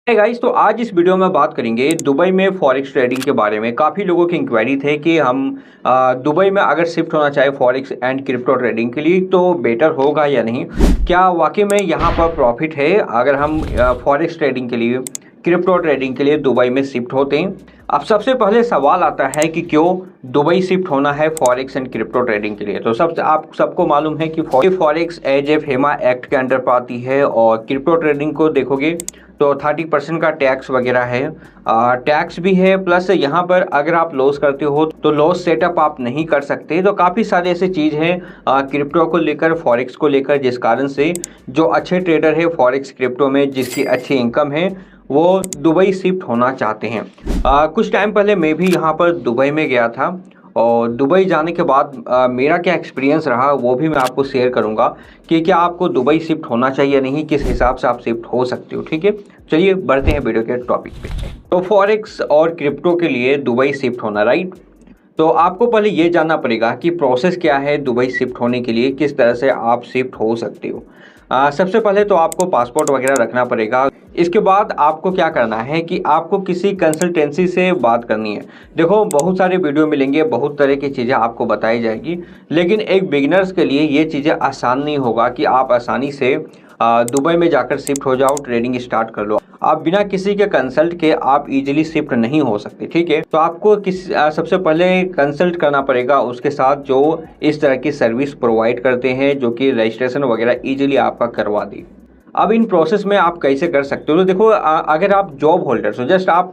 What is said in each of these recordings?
है गाइस, तो आज इस वीडियो में बात करेंगे दुबई में फॉरेक्स ट्रेडिंग के बारे में। काफ़ी लोगों की इंक्वायरी थे कि हम दुबई में अगर शिफ्ट होना चाहे फॉरेक्स एंड क्रिप्टो ट्रेडिंग के लिए तो बेटर होगा या नहीं, क्या वाकई में यहाँ पर प्रॉफिट है अगर हम फॉरेक्स ट्रेडिंग के लिए क्रिप्टो ट्रेडिंग के लिए दुबई में शिफ्ट होते हैं। अब सबसे पहले सवाल आता है कि क्यों दुबई शिफ्ट होना है फॉरेक्स एंड क्रिप्टो ट्रेडिंग के लिए। तो आप सबको मालूम है कि forex as a FEMA act के अंडर पाती है और क्रिप्टो ट्रेडिंग को देखोगे तो 30% का टैक्स वगैरह है, टैक्स भी है। प्लस यहाँ पर अगर आप लॉस करते हो तो लॉस सेटअप आप नहीं कर सकते। तो काफ़ी सारे ऐसे चीज़ हैं क्रिप्टो को लेकर, फॉरेक्स को लेकर, जिस कारण से जो अच्छे ट्रेडर है फॉरेक्स क्रिप्टो में जिसकी अच्छी इनकम है वो दुबई शिफ्ट होना चाहते हैं। कुछ टाइम पहले मैं भी यहाँ पर दुबई में गया था और दुबई जाने के बाद मेरा क्या एक्सपीरियंस रहा वो भी मैं आपको शेयर करूंगा कि क्या आपको दुबई शिफ्ट होना चाहिए नहीं, किस हिसाब से आप शिफ्ट हो सकते हो। ठीक है, चलिए बढ़ते हैं वीडियो के टॉपिक पे। तो फॉरेक्स और क्रिप्टो के लिए दुबई शिफ्ट होना, राइट। तो आपको पहले ये जानना पड़ेगा कि प्रोसेस क्या है दुबई शिफ्ट होने के लिए, किस तरह से आप शिफ्ट हो सकते हो। सबसे पहले तो आपको पासपोर्ट वगैरह रखना पड़ेगा। इसके बाद आपको क्या करना है कि आपको किसी कंसल्टेंसी से बात करनी है। देखो, बहुत सारे वीडियो मिलेंगे, बहुत तरह की चीज़ें आपको बताई जाएगी, लेकिन एक बिगिनर्स के लिए ये चीज़ें आसान नहीं होगा कि आप आसानी से दुबई में जाकर शिफ्ट हो जाओ, ट्रेडिंग स्टार्ट कर लो। आप बिना किसी के कंसल्ट के आप इजीली शिफ्ट नहीं हो सकते। ठीक है, तो आपको सबसे पहले कंसल्ट करना पड़ेगा उसके साथ जो इस तरह की सर्विस प्रोवाइड करते हैं, जो कि रजिस्ट्रेशन वगैरह इजीली आपका करवा दे। अब इन प्रोसेस में आप कैसे कर सकते हो, तो देखो, अगर आप जॉब होल्डर्स हो, जस्ट आप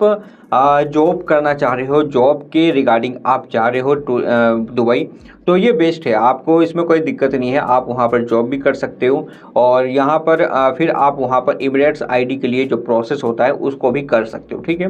जॉब करना चाह रहे हो, जॉब के रिगार्डिंग आप जा रहे हो दुबई, तो ये बेस्ट है, आपको इसमें कोई दिक्कत नहीं है। आप वहाँ पर जॉब भी कर सकते हो और यहाँ पर फिर आप वहाँ पर इमिरेट्स आईडी के लिए जो प्रोसेस होता है उसको भी कर सकते हो। ठीक है,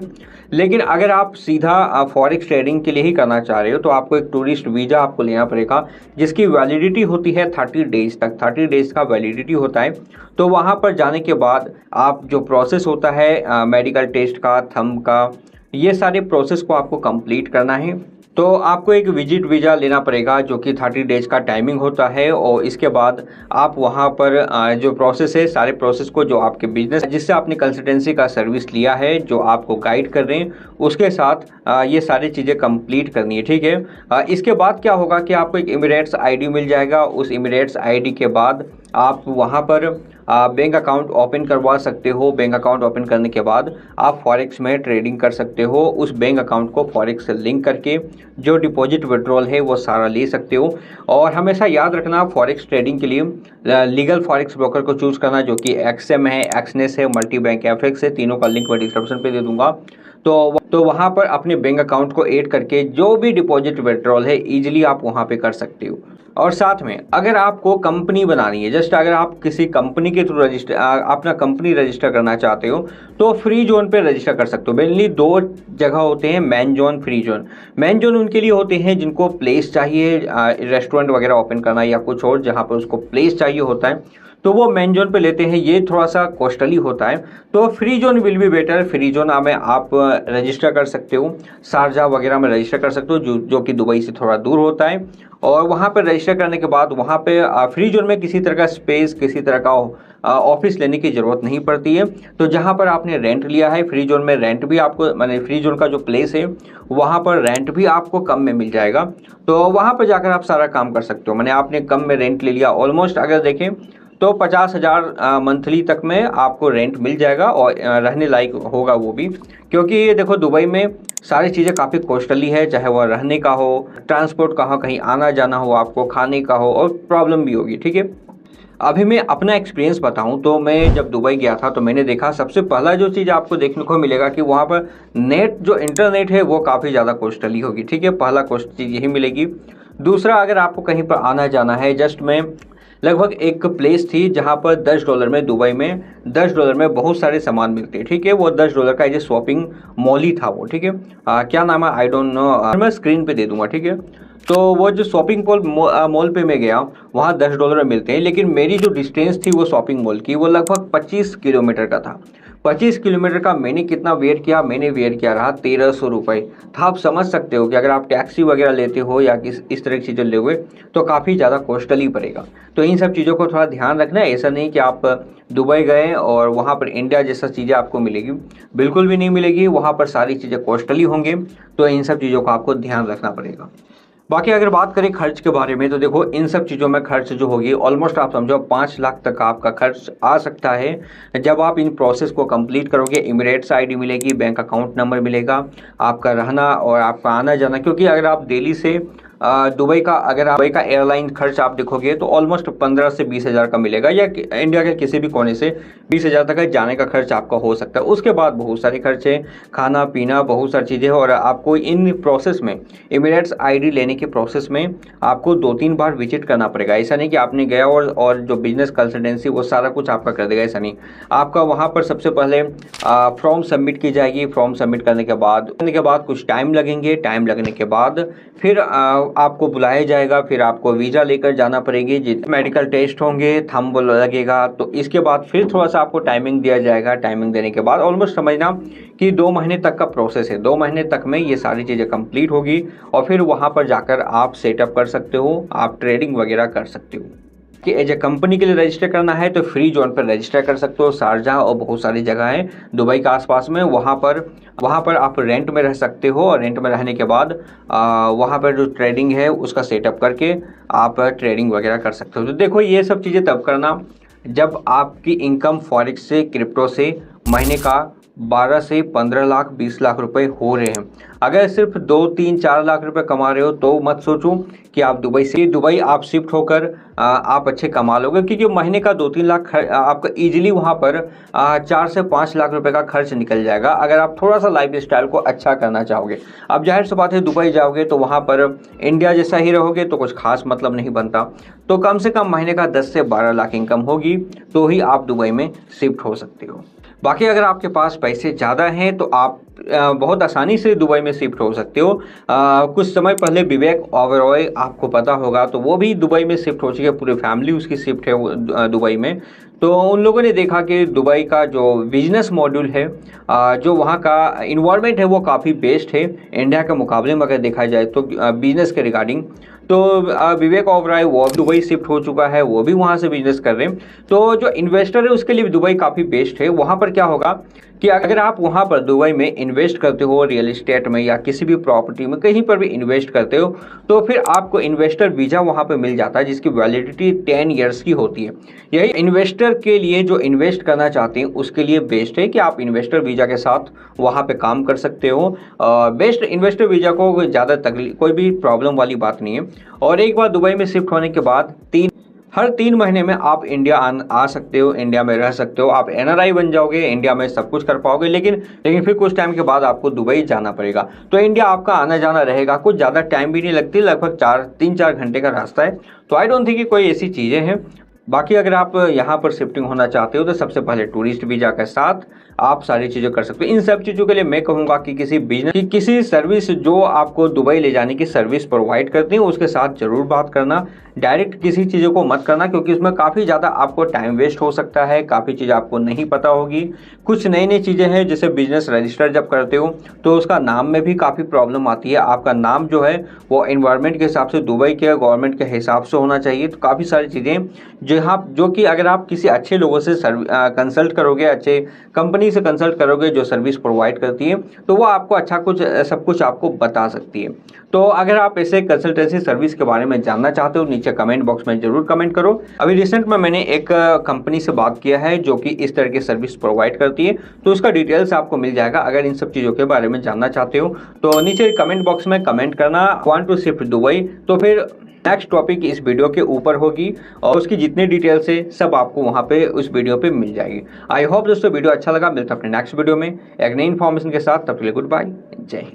लेकिन अगर आप सीधा फॉरेक्स ट्रेडिंग के लिए ही करना चाह रहे हो तो आपको एक टूरिस्ट वीज़ा आपको लेना पड़ेगा, जिसकी वैलिडिटी होती है 30 डेज तक। 30 डेज का वैलिडिटी होता है। तो वहाँ पर जाने के बाद आप जो प्रोसेस होता है मेडिकल टेस्ट का, थंब का, ये सारे प्रोसेस को आपको कंप्लीट करना है। तो आपको एक विजिट वीज़ा लेना पड़ेगा जो कि 30 डेज का टाइमिंग होता है और इसके बाद आप वहाँ पर जो प्रोसेस है, सारे प्रोसेस को, जो आपके बिजनेस जिससे आपने कंसल्टेंसी का सर्विस लिया है, जो आपको गाइड कर रहे हैं, उसके साथ ये सारी चीज़ें कंप्लीट करनी है। ठीक है, इसके बाद क्या होगा कि आपको एक इमिरेट्स आईडी मिल जाएगा। उस इमिरेट्स आईडी के बाद आप वहाँ पर बैंक अकाउंट ओपन करवा सकते हो। बैंक अकाउंट ओपन करने के बाद आप फॉरेक्स में ट्रेडिंग कर सकते हो। उस बैंक अकाउंट को फॉरेक्स से लिंक करके जो डिपॉजिट विड्रॉल है वो सारा ले सकते हो। और हमेशा याद रखना, फॉरेक्स ट्रेडिंग के लिए लीगल फॉरेक्स ब्रोकर को चूज़ करना, जो कि एक्सएम है, एक्सनेस है, मल्टी बैंक एफएक्स है। तीनों का लिंक मैं डिस्क्रिप्शन पे दे दूंगा। तो वहाँ पर अपने बैंक अकाउंट को ऐड करके जो भी डिपॉजिट विड्रॉल है ईजिली आप वहाँ पे कर सकते हो। और साथ में अगर आपको कंपनी बनानी है, जस्ट अगर आप किसी कंपनी के थ्रू अपना कंपनी रजिस्टर करना चाहते हो तो फ्री जोन पे रजिस्टर कर सकते हो। मेनली दो जगह होते हैं, man zone, free zone. Man zone उनके लिए होते हैं जिनको प्लेस चाहिए, रेस्टोरेंट वगैरह ओपन करना या कुछ और, जहाँ पर उसको प्लेस चाहिए होता है, तो वो मेन जोन पे लेते हैं। ये थोड़ा सा कॉस्टली होता है। तो free zone will be better. Free zone में आप रजिस्टर कर सकते हो, शारजाह वगैरह में रजिस्टर कर सकते हो, जो कि दुबई से थोड़ा दूर होता है। और वहाँ पर रजिस्टर करने के बाद वहाँ पे फ्री जोन में किसी तरह का स्पेस, किसी तरह का ऑफिस लेने की ज़रूरत नहीं पड़ती है। तो जहाँ पर आपने रेंट लिया है फ्री जोन में, रेंट भी आपको, माने फ्री जोन का जो प्लेस है वहाँ पर रेंट भी आपको कम में मिल जाएगा। तो वहाँ पर जाकर आप सारा काम कर सकते हो। मैंने आपने कम में रेंट ले लिया, ऑलमोस्ट अगर देखें तो 50,000 मंथली तक में आपको रेंट मिल जाएगा और रहने लायक होगा वो भी, क्योंकि ये देखो दुबई में सारी चीज़ें काफ़ी कॉस्टली है, चाहे वह रहने का हो, ट्रांसपोर्ट का हो, कहीं आना जाना हो, आपको खाने का हो, और प्रॉब्लम भी होगी। ठीक है, अभी मैं अपना एक्सपीरियंस बताऊं तो मैं जब दुबई गया था तो मैंने देखा, सबसे पहला जो चीज़ आपको देखने को मिलेगा कि वहाँ पर नेट, जो इंटरनेट है वो काफ़ी ज़्यादा कॉस्टली होगी। ठीक है, पहला कॉस्ट चीज़ यही मिलेगी। दूसरा, अगर आपको कहीं पर आना जाना है, जस्ट में लगभग एक प्लेस थी जहाँ पर $10 में, दुबई में $10 में बहुत सारे सामान मिलते हैं। ठीक है, वो $10 का ये शॉपिंग मॉल ही था वो। ठीक है, क्या नाम है आई डोंट नो, मैं स्क्रीन पे दे दूंगा। ठीक है, तो वो जो शॉपिंग मॉल पे मैं गया, वहाँ $10 में मिलते हैं, लेकिन मेरी जो डिस्टेंस थी वो शॉपिंग मॉल की, वो लगभग 25 किलोमीटर का था। 25 किलोमीटर का मैंने कितना वेट किया, मैंने वेट किया रहा 1300 रुपये। तो आप समझ सकते हो कि अगर आप टैक्सी वगैरह लेते हो या इस तरह की चीज़ें लोगे तो काफ़ी ज़्यादा कॉस्टली पड़ेगा। तो इन सब चीज़ों को थोड़ा ध्यान रखना है। ऐसा नहीं कि आप दुबई गए और वहाँ पर इंडिया जैसा चीज़ें आपको मिलेगी, बिल्कुल भी नहीं मिलेगी। वहाँ पर सारी चीज़ें कॉस्टली होंगे, तो इन सब चीज़ों का आपको ध्यान रखना पड़ेगा। बाकी अगर बात करें खर्च के बारे में, तो देखो इन सब चीज़ों में खर्च जो होगी ऑलमोस्ट आप समझो 5 लाख तक आपका खर्च आ सकता है। जब आप इन प्रोसेस को कंप्लीट करोगे, इमिरेट्स आईडी मिलेगी, बैंक अकाउंट नंबर मिलेगा, आपका रहना और आपका आना जाना। क्योंकि अगर आप दिल्ली से दुबई का एयरलाइन खर्च आप देखोगे तो ऑलमोस्ट 15 से 20 हज़ार का मिलेगा, या इंडिया के किसी भी कोने से 20 हज़ार तक का जाने का खर्च आपका हो सकता है। उसके बाद बहुत सारे खर्चे, खाना पीना, बहुत सारी चीज़ें। और आपको इन प्रोसेस में, इमिरेट्स आईडी लेने के प्रोसेस में आपको 2-3 बार विजिट करना पड़ेगा। ऐसा नहीं कि आपने गया और जो बिजनेस कंसल्टेंसी वो सारा कुछ आपका कर देगा, ऐसा नहीं। आपका वहाँ पर सबसे पहले फॉर्म सबमिट की जाएगी। फॉर्म सबमिट करने के बाद कुछ टाइम लगेंगे। टाइम लगने के बाद फिर आपको बुलाया जाएगा, फिर आपको वीज़ा लेकर जाना पड़ेगी, जितने मेडिकल टेस्ट होंगे, थंब लगेगा। तो इसके बाद फिर थोड़ा सा आपको टाइमिंग दिया जाएगा। टाइमिंग देने के बाद ऑलमोस्ट समझना कि 2 महीने तक का प्रोसेस है। 2 महीने तक में ये सारी चीज़ें कंप्लीट होगी और फिर वहाँ पर जाकर आप सेटअप कर सकते हो, आप ट्रेडिंग वगैरह कर सकते हो। कि एज ए कंपनी के लिए रजिस्टर करना है तो फ्री जोन पर रजिस्टर कर सकते हो। शारजाह और बहुत सारी जगह हैं दुबई के आसपास में, वहाँ पर आप रेंट में रह सकते हो। और रेंट में रहने के बाद वहाँ पर जो ट्रेडिंग है उसका सेटअप करके आप ट्रेडिंग वगैरह कर सकते हो। तो देखो ये सब चीज़ें तब करना जब आपकी इनकम फॉरेक्स से, क्रिप्टो से महीने का 12 से 15 लाख 20 लाख रुपए हो रहे हैं। अगर सिर्फ 2, 3, 4 लाख रुपए कमा रहे हो तो मत सोचो कि आप दुबई आप शिफ्ट होकर आप अच्छे कमा लोगे, क्योंकि महीने का 2-3 लाख आपका इजीली वहाँ पर 4 से 5 लाख रुपए का खर्च निकल जाएगा, अगर आप थोड़ा सा लाइफ स्टाइल को अच्छा करना चाहोगे। अब जाहिर सी बात है दुबई जाओगे तो वहाँ पर इंडिया जैसा ही रहोगे तो कुछ खास मतलब नहीं बनता। तो कम से कम महीने का 10 से 12 लाख इनकम होगी तो ही आप दुबई में शिफ्ट हो सकते हो। बाकी अगर आपके पास पैसे ज़्यादा हैं तो आप बहुत आसानी से दुबई में शिफ्ट हो सकते हो। कुछ समय पहले विवेक ओबरॉय आपको पता होगा, तो वो भी दुबई में शिफ्ट हो चुके हैं, पूरी फैमिली उसकी शिफ्ट है दुबई में। तो उन लोगों ने देखा कि दुबई का जो बिजनेस मॉड्यूल है, जो वहाँ का इन्वायरमेंट है वो काफ़ी बेस्ट है इंडिया के मुकाबले में अगर देखा जाए तो बिजनेस के रिगार्डिंग। तो विवेक ओबरॉय वो दुबई शिफ्ट हो चुका है, वो भी वहाँ से बिजनेस कर रहे हैं। तो जो इन्वेस्टर है उसके लिए भी दुबई काफ़ी बेस्ट है। वहाँ पर क्या होगा कि अगर आप वहाँ पर दुबई में इन्वेस्ट करते हो, रियल एस्टेट में या किसी भी प्रॉपर्टी में कहीं पर भी इन्वेस्ट करते हो, तो फिर आपको इन्वेस्टर वीज़ा वहाँ पर मिल जाता है जिसकी वैलिडिटी 10 ईयर्स की होती है। यही इन्वेस्टर के लिए जो इन्वेस्ट करना चाहते हैं उसके लिए बेस्ट है कि आप इन्वेस्टर वीज़ा के साथ वहाँ पे काम कर सकते हो। बेस्ट इन्वेस्टर वीज़ा को ज़्यादा तकलीफ, कोई भी प्रॉब्लम वाली बात नहीं है। और एक बार दुबई में शिफ्ट होने के बाद हर 3 महीने में आप इंडिया आ सकते हो, इंडिया में रह सकते हो। आप NRI बन जाओगे, इंडिया में सब कुछ कर पाओगे, लेकिन फिर कुछ टाइम के बाद आपको दुबई जाना पड़ेगा। तो इंडिया आपका आना जाना रहेगा, कुछ ज़्यादा टाइम भी नहीं लगती, लगभग 3-4 घंटे का रास्ता है। तो आई डोंट थिंक कि कोई ऐसी चीज़ें हैं। बाकी अगर आप यहाँ पर शिफ्टिंग होना चाहते हो तो सबसे पहले टूरिस्ट वीज़ा के साथ आप सारी चीज़ें कर सकते हो। इन सब चीज़ों के लिए मैं कहूँगा कि किसी सर्विस जो आपको दुबई ले जाने की सर्विस प्रोवाइड करती है उसके साथ ज़रूर बात करना। डायरेक्ट किसी चीज़ों को मत करना, क्योंकि उसमें काफ़ी ज़्यादा आपको टाइम वेस्ट हो सकता है, काफ़ी चीज़ आपको नहीं पता होगी। कुछ नई नई चीज़ें हैं, जैसे बिजनेस रजिस्टर जब करते हो तो उसका नाम में भी काफ़ी प्रॉब्लम आती है। आपका नाम जो है वो एनवायरनमेंट के हिसाब से, दुबई के गवर्नमेंट के हिसाब से होना चाहिए। तो काफ़ी सारी चीज़ें जो कि अगर आप किसी अच्छे लोगों से कंसल्ट करोगे, अच्छे कंपनी से कंसल्ट करोगे जो सर्विस प्रोवाइड करती है, तो वो आपको सब कुछ आपको बता सकती है। तो अगर आप ऐसे कंसल्टेंसी सर्विस के बारे में जानना चाहते हो, नीचे कमेंट बॉक्स में जरूर कमेंट करो। अभी रिसेंट में मैंने एक कंपनी से बात किया है जो कि इस तरह की सर्विस प्रोवाइड करती है, तो उसका डिटेल्स आपको मिल जाएगा। अगर इन सब चीज़ों के बारे में जानना चाहते हो तो नीचे कमेंट बॉक्स में कमेंट करना, वांट टू शिफ्ट दुबई। तो फिर नेक्स्ट टॉपिक इस वीडियो के ऊपर होगी और उसकी जितनी डिटेल्स है सब आपको वहाँ पे उस वीडियो पे मिल जाएगी। आई होप दोस्तों वीडियो अच्छा लगा। मिलता है अपने नेक्स्ट वीडियो में एक नई इन्फॉर्मेशन के साथ। तब तक के लिए गुड बाय, जय हिंद।